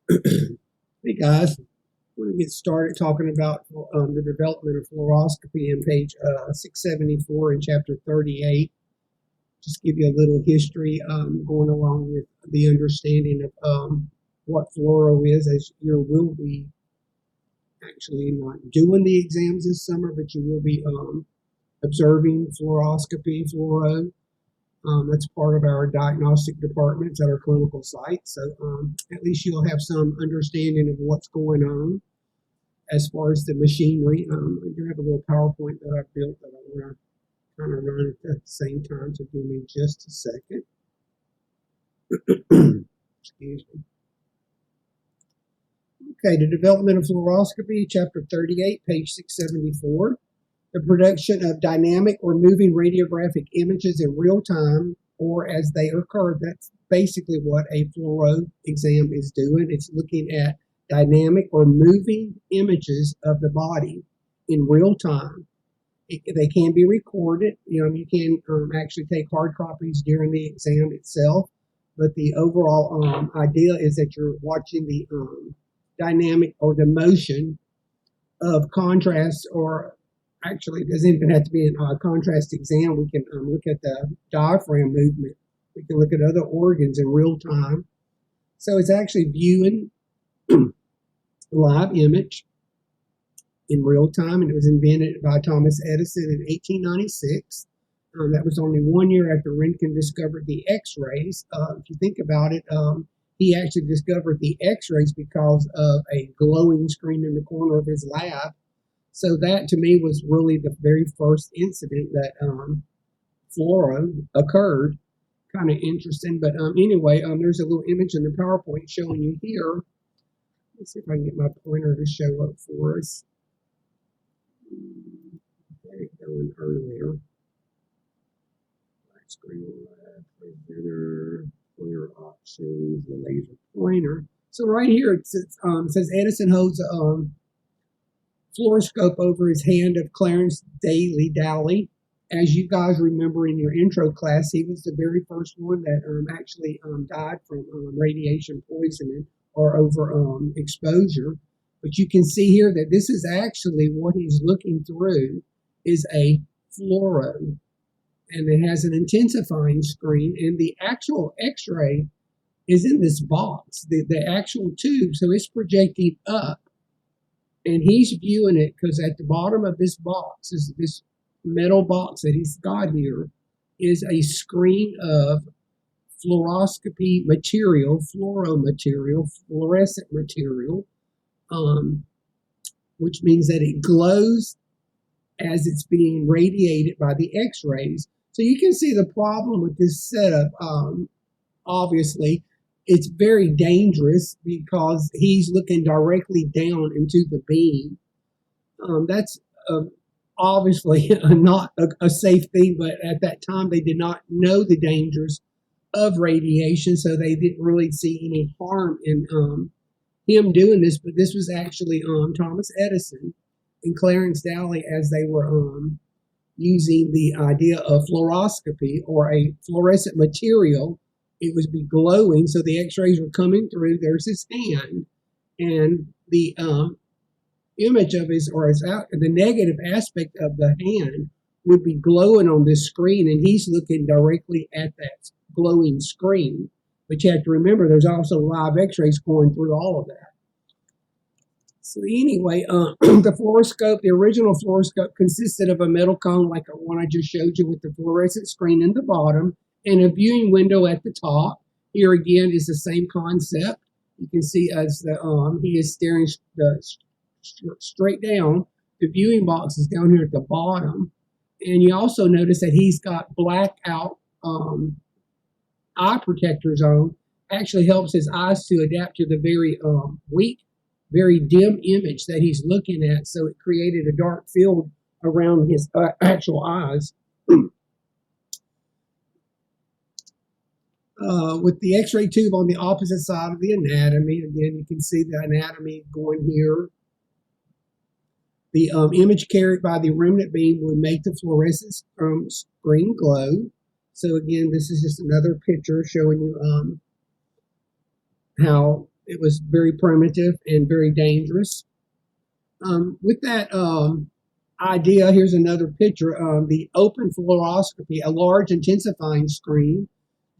Hey guys, we're going to get started talking about the development of fluoroscopy in page 674 in chapter 38. Just give you a little history going along with the understanding of what fluoro is, as you will be actually not doing the exams this summer, but you will be observing fluoroscopy, fluoro. That's part of our diagnostic departments at our clinical site. So at least you'll have some understanding of what's going on as far as the machinery. I do have a little PowerPoint that I built that I want to kind of run at the same time. So give me just a second. Excuse me. Okay, the development of fluoroscopy, chapter 38, page 674. The production of dynamic or moving radiographic images in real time or as they occur. That's basically what a fluoro exam is doing. It's looking at dynamic or moving images of the body in real time. They can be recorded. You can actually take hard copies during the exam itself, but the overall idea is that you're watching the dynamic or the motion of contrast, or actually, it doesn't even have to be a contrast exam. We can look at the diaphragm movement. We can look at other organs in real time. So it's actually viewing live image in real time, and it was invented by Thomas Edison in 1896. That was only 1 year after Röntgen discovered the X-rays. If you think about it, he actually discovered the X-rays because of a glowing screen in the corner of his lab. So that, to me, was really the very first incident that fluoro occurred. Kind of interesting. But anyway, there's a little image in the PowerPoint showing you here. Let's see if I can get my pointer to show up for us. Had it going earlier. Black screen, presenter, pointer options, the laser pointer. So right here it says Edison holds a fluoroscope over his hand of Clarence Daly. As you guys remember in your intro class, he was the very first one that actually died from radiation poisoning or over exposure. But you can see here that this is actually what he's looking through is a fluoro, and it has an intensifying screen, and the actual X-ray is in this box, the actual tube, so it's projecting up. And he's viewing it because at the bottom of this box is this metal box that he's got here is a screen of fluoroscopy material, fluoro material, fluorescent material, which means that it glows as it's being radiated by the X-rays. So you can see the problem with this setup. Obviously, it's very dangerous because he's looking directly down into the beam. That's obviously not a safe thing, but at that time they did not know the dangers of radiation, so they didn't really see any harm in him doing this. But this was actually Thomas Edison and Clarence Daly, as they were using the idea of fluoroscopy or a fluorescent material. It would be glowing, so the X-rays were coming through. There's his hand, and the image of his, or the negative aspect of the hand would be glowing on this screen, and he's looking directly at that glowing screen. But you have to remember, there's also live X-rays going through all of that. So anyway, the fluoroscope, the original fluoroscope, consisted of a metal cone like the one I just showed you with the fluorescent screen in the bottom, and a viewing window at the top. Here again is the same concept. You can see as the he is staring straight down. The viewing box is down here at the bottom, and you also notice that he's got blackout eye protectors on. Actually helps his eyes to adapt to the very weak, very dim image that he's looking at. So it created a dark field around his actual eyes. With the X-ray tube on the opposite side of the anatomy. Again, you can see the anatomy going here. The image carried by the remnant beam will make the fluorescent screen glow. So again, this is just another picture showing you how It was very primitive and very dangerous. With that idea, here's another picture of the open fluoroscopy, a large intensifying screen.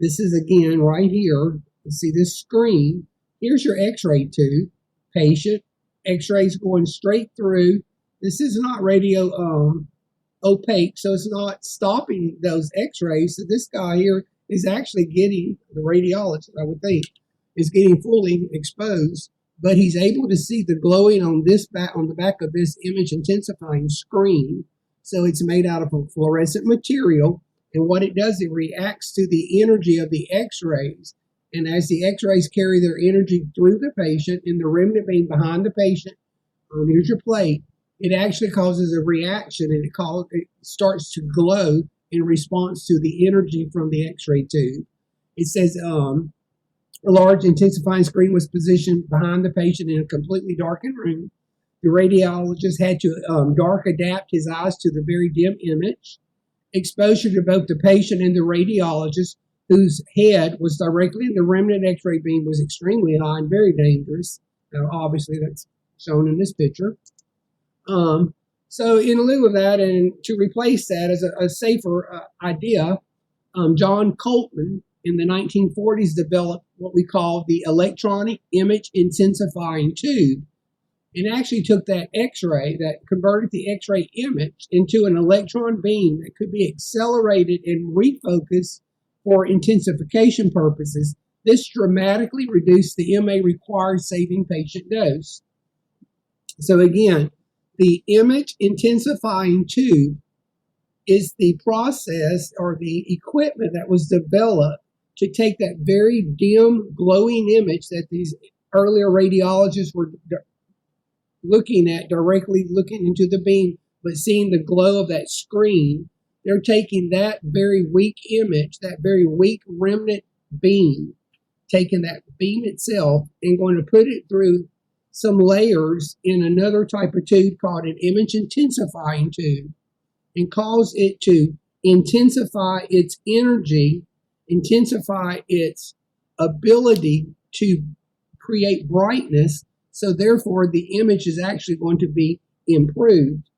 This is again right here. You see this screen. Here's your x-ray tube, patient, x-rays going straight through. This is not radio opaque, so it's not stopping those x-rays. So this guy here is actually getting, the radiologist, I would think, is getting fully exposed, but he's able to see the glowing on the back of this image intensifying screen. So it's made out of a fluorescent material, and what it does, it reacts to the energy of the x-rays. And as the x-rays carry their energy through the patient and the remnant being behind the patient, here's your plate, it actually causes a reaction, and it starts to glow in response to the energy from the x-ray tube. It says a large intensifying screen was positioned behind the patient in a completely darkened room. The radiologist had to dark adapt his eyes to the very dim image. Exposure to both the patient and the radiologist, whose head was directly in the remnant x-ray beam, was extremely high and very dangerous. Now, obviously, that's shown in this picture. So in lieu of that, and to replace that as a safer idea, John Coltman in the 1940s developed what we call the electronic image intensifying tube, and actually took that x-ray, that converted the x-ray image into an electron beam that could be accelerated and refocused for intensification purposes. This dramatically reduced the MA required saving patient dose. So again, the image intensifying tube is the process or the equipment that was developed to take that very dim, glowing image that these earlier radiologists were looking at, directly looking into the beam, but seeing the glow of that screen. They're taking that very weak image, that very weak remnant beam, taking that beam itself and going to put it through some layers in another type of tube called an image intensifying tube, and cause it to intensify its energy, intensify its ability to create brightness, so therefore the image is actually going to be improved.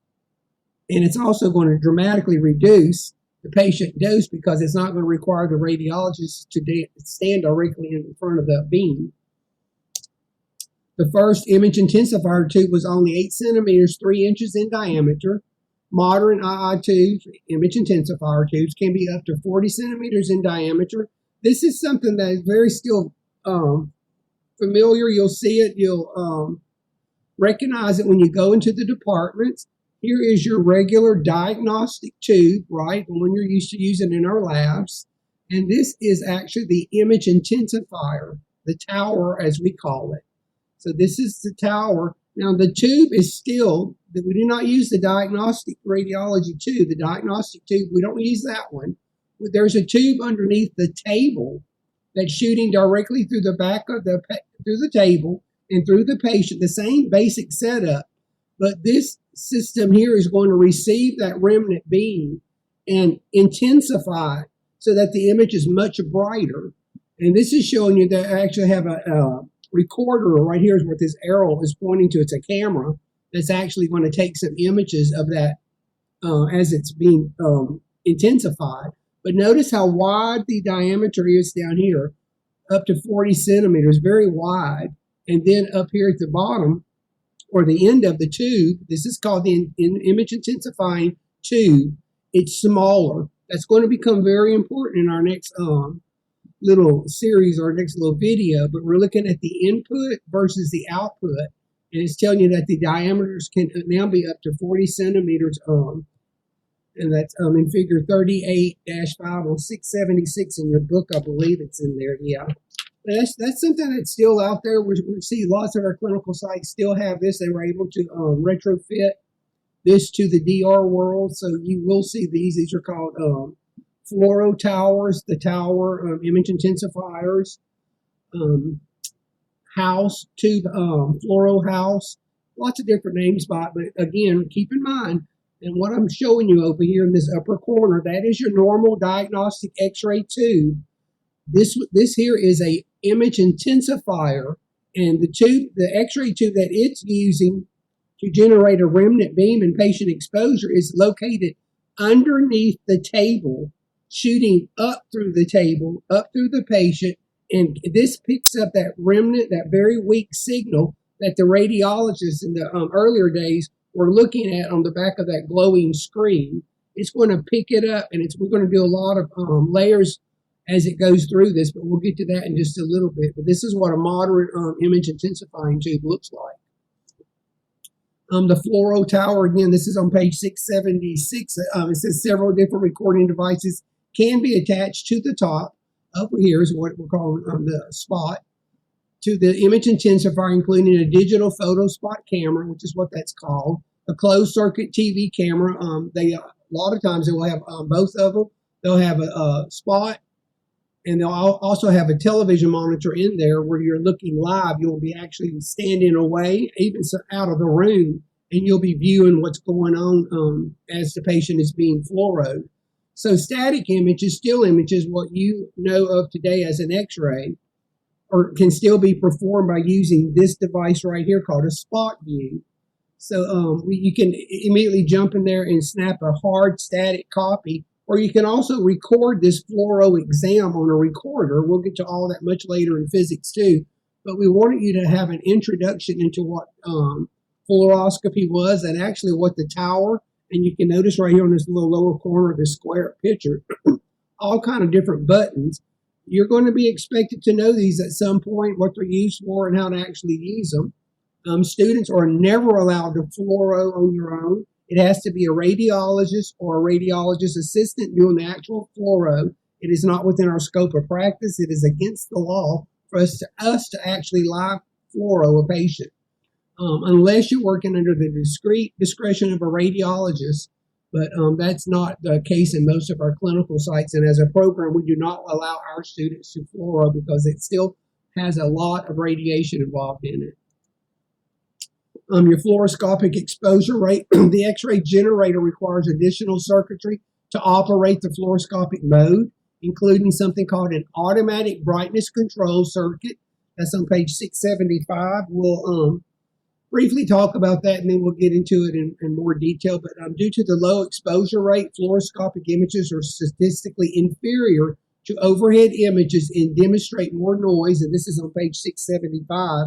And it's also going to dramatically reduce the patient dose because it's not going to require the radiologist to stand directly in front of the beam. The first image intensifier tube was only 8 centimeters, 3 inches in diameter. Modern II tubes, image intensifier tubes, can be up to 40 centimeters in diameter. This is something that is very still familiar. You'll see it, you'll recognize it when you go into the departments. Here is your regular diagnostic tube, right? The one you're used to using in our labs. And this is actually the image intensifier, the tower as we call it. So this is the tower. Now the tube is still, we do not use the diagnostic radiology tube. The diagnostic tube, we don't use that one. But there's a tube underneath the table that's shooting directly through the back of through the table and through the patient, the same basic setup. But this system here is going to receive that remnant beam and intensify so that the image is much brighter. And this is showing you that I actually have a recorder right here is what this arrow is pointing to. It's a camera that's actually going to take some images of that as it's being intensified. But notice how wide the diameter is down here, up to 40 centimeters, very wide. And then up here at the bottom, or the end of the tube, this is called the image intensifying tube. It's smaller. That's going to become very important in our next little series or next little video, but we're looking at the input versus the output, and it's telling you that the diameters can now be up to 40 centimeters and that's in figure 38-5 on 676 in your book. I believe it's in there. Yeah, that's something that's still out there. We see lots of our clinical sites still have this. They were able to retrofit this to the DR world, so you will see these. These are called fluoro towers, the tower image intensifiers, house tube, fluoro house, lots of different names by it. But again, keep in mind, and what I'm showing you over here in this upper corner, that is your normal diagnostic x-ray tube. This here is a image intensifier, And the X-ray tube that it's using to generate a remnant beam in patient exposure is located underneath the table, shooting up through the table, up through the patient, and this picks up that remnant, that very weak signal that the radiologists in the earlier days were looking at on the back of that glowing screen. It's going to pick it up, and we're going to do a lot of layers as it goes through this, but we'll get to that in just a little bit. But this is what a modern image intensifying tube looks like. The fluoro tower, again, this is on page 676. It says several different recording devices can be attached to the top. Over here is what we're calling the spot. To the image intensifier, including a digital photo spot camera, which is what that's called, a closed circuit TV camera. A lot of times they will have both of them. They'll have a spot, and they'll also have a television monitor in there where you're looking live. You'll be actually standing away, even out of the room, and you'll be viewing what's going on as the patient is being fluoroed. So static images, still images, what you know of today as an X-ray, or can still be performed by using this device right here called a spot view. So you can immediately jump in there and snap a hard static copy, or you can also record this fluoro exam on a recorder. We'll get to all that much later in physics too, but we wanted you to have an introduction into what fluoroscopy was and actually what the tower, and you can notice right here on this little lower corner of this square picture, all kind of different buttons. You're going to be expected to know these at some point, what they're used for and how to actually use them. Students are never allowed to fluoro on your own. It has to be a radiologist or a radiologist assistant doing the actual fluoro. It is not within our scope of practice. It is against the law for us to actually live fluoro a patient, unless you're working under the discrete discretion of a radiologist. But that's not the case in most of our clinical sites. And as a program, we do not allow our students to fluoro because it still has a lot of radiation involved in it. Your fluoroscopic exposure rate, the X-ray generator requires additional circuitry to operate the fluoroscopic mode, including something called an automatic brightness control circuit. That's on page 675. We'll briefly talk about that, and then we'll get into it in more detail. But due to the low exposure rate, fluoroscopic images are statistically inferior to overhead images and demonstrate more noise, and this is on page 675.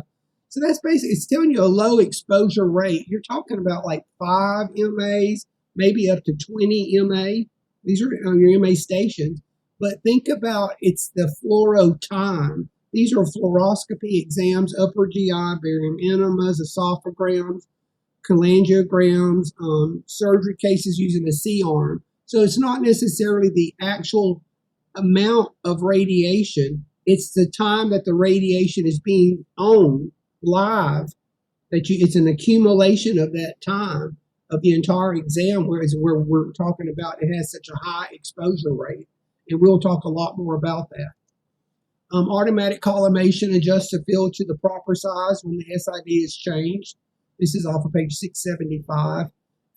So that's basically, it's telling you a low exposure rate. You're talking about like 5 MAs, maybe up to 20 MA. These are your MA stations. But think about it's the fluoro time. These are fluoroscopy exams, upper GI, barium enemas, esophagograms, cholangiograms, surgery cases using a C-arm. So it's not necessarily the actual amount of radiation. It's the time that the radiation is being on live, it's an accumulation of that time of the entire exam, whereas where we're talking about it has such a high exposure rate. And we'll talk a lot more about that. Automatic collimation adjusts the field to the proper size when the SID is changed. This is off of page 675.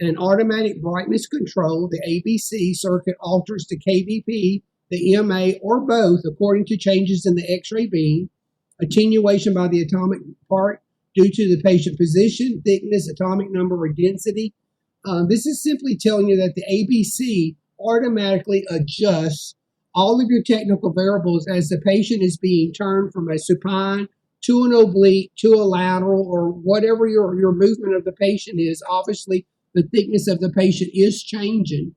And automatic brightness control, the ABC circuit alters the KVP, the MA, or both according to changes in the X-ray beam. Attenuation by the atomic part due to the patient position, thickness, atomic number, or density. This is simply telling you that the ABC automatically adjusts all of your technical variables as the patient is being turned from a supine to an oblique to a lateral, or whatever your movement of the patient is. Obviously, the thickness of the patient is changing.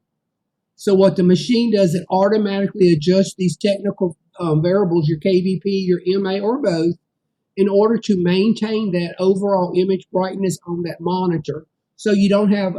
So what the machine does, it automatically adjusts these technical variables, your KVP, your MA, or both, in order to maintain that overall image brightness on that monitor. So you don't have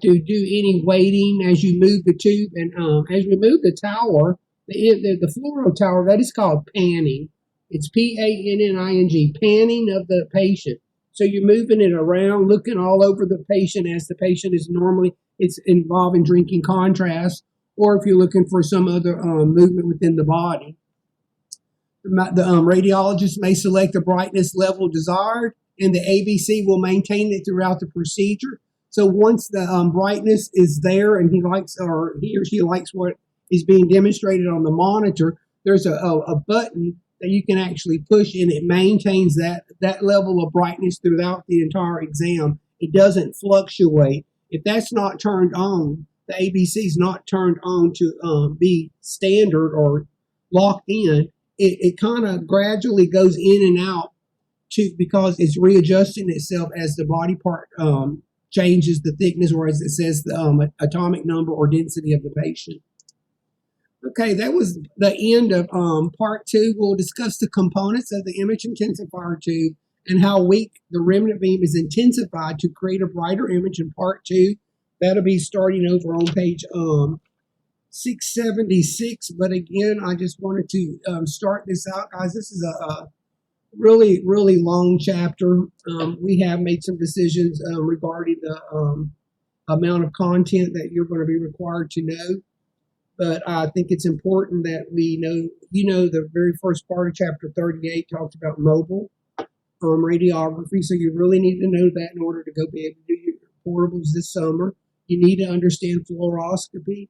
to do any weighting as you move the tube. And as we move the tower, the fluoro tower, that is called panning. It's P-A-N-N-I-N-G, panning of the patient. So you're moving it around, looking all over the patient as the patient is normally, it's involving drinking contrast, or if you're looking for some other movement within the body. The radiologist may select the brightness level desired, and the ABC will maintain it throughout the procedure. So once the brightness is there and he or she likes what is being demonstrated on the monitor, there's a button that you can actually push, and it maintains that level of brightness throughout the entire exam. It doesn't fluctuate. If that's not turned on, the ABC is not turned on to be standard or locked in. It kind of gradually goes in and out because it's readjusting itself as the body part changes the thickness, or as it says, the atomic number or density of the patient. Okay, that was the end of part 2. We'll discuss the components of the image intensifier tube and how weak the remnant beam is intensified to create a brighter image in part 2. That'll be starting over on page 676. But again, I just wanted to start this out, guys. This is a really, really long chapter. We have made some decisions regarding the amount of content that you're going to be required to know. But I think it's important that we know, the very first part of chapter 38 talks about mobile radiography. So you really need to know that in order to go be able to do your portables this summer. You need to understand fluoroscopy,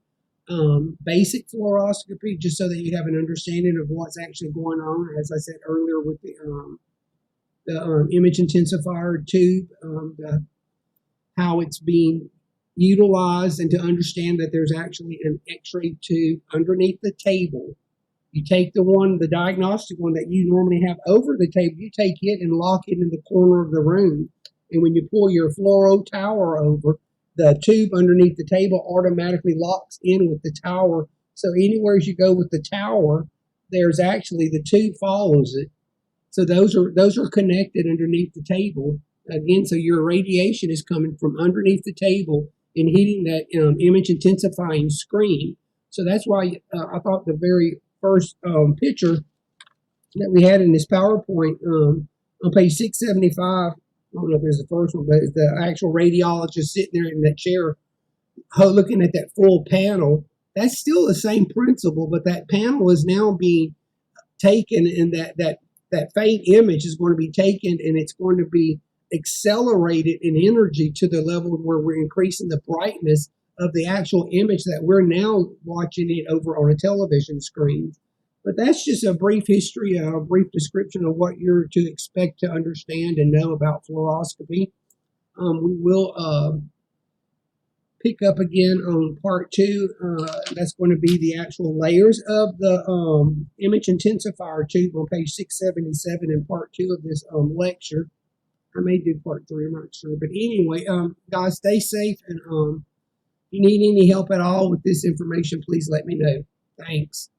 basic fluoroscopy, just so that you have an understanding of what's actually going on, as I said earlier, with the image intensifier tube, how it's being utilized, and to understand that there's actually an x-ray tube underneath the table. You take the diagnostic one that you normally have over the table, you take it and lock it in the corner of the room. And when you pull your fluoro tower over, the tube underneath the table automatically locks in with the tower. So anywhere you go with the tower, there's actually the tube follows it. So those are connected underneath the table. Again, so your radiation is coming from underneath the table and hitting that image intensifying screen. So that's why I thought the very first picture that we had in this PowerPoint on page 675, I don't know if there's the first one, but it's the actual radiologist sitting there in that chair looking at that full panel. That's still the same principle, but that panel is now being taken, and that faint image is going to be taken, and it's going to be accelerated in energy to the level where we're increasing the brightness of the actual image that we're now watching it over on a television screen. But that's just a brief history, a brief description of what you're to expect to understand and know about fluoroscopy. We will pick up again on part 2. That's going to be the actual layers of the image intensifier tube on page 677 in part 2 of this lecture. I may do part 3, I'm not sure. But anyway, guys, stay safe. And if you need any help at all with this information, please let me know. Thanks.